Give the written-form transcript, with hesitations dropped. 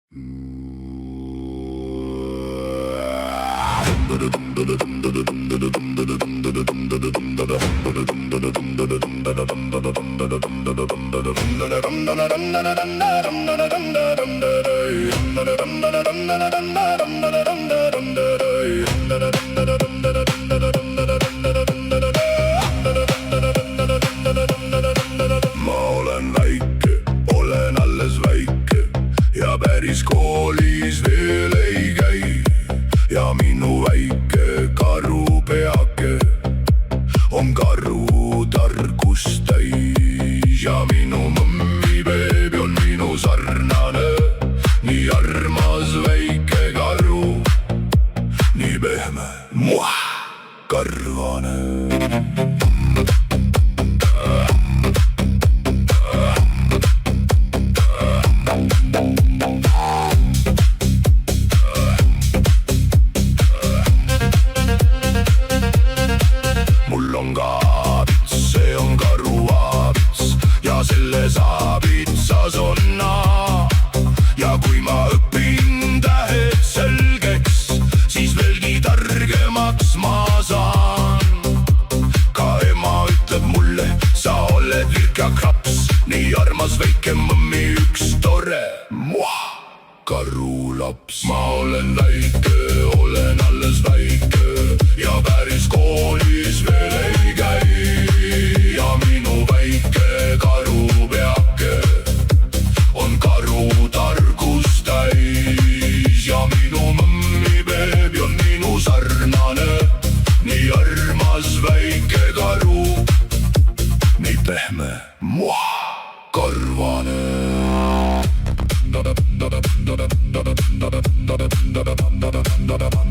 olen väike, olen alles väike ja päris koolis veel ei käi. Ja minu väike karupeake on karutarkust täis. Ja minu mõmmibeebi on minu sarnane, nii armas väike karu, nii pehme, karvane. Mul on ka abits, see on karuabits ja selles abitsas on naa. Ja kui ma õpin tähed selgeks, siis veelgi targemaks ma saan. Ka ema ütleb mulle, sa oled virk ja kraps, nii armas väike mõmmi, üks tore karulaps. Ma olen väike, olen alles väike ja päris koolis veel ei käi. Ja minu väike karupeake on karutarkust täis. Ja minu mõmmibeebi on minu sarnane, nii armas väike karu, nii pehme, karvane. Da da da da da da da da da da da da da da da da da da da.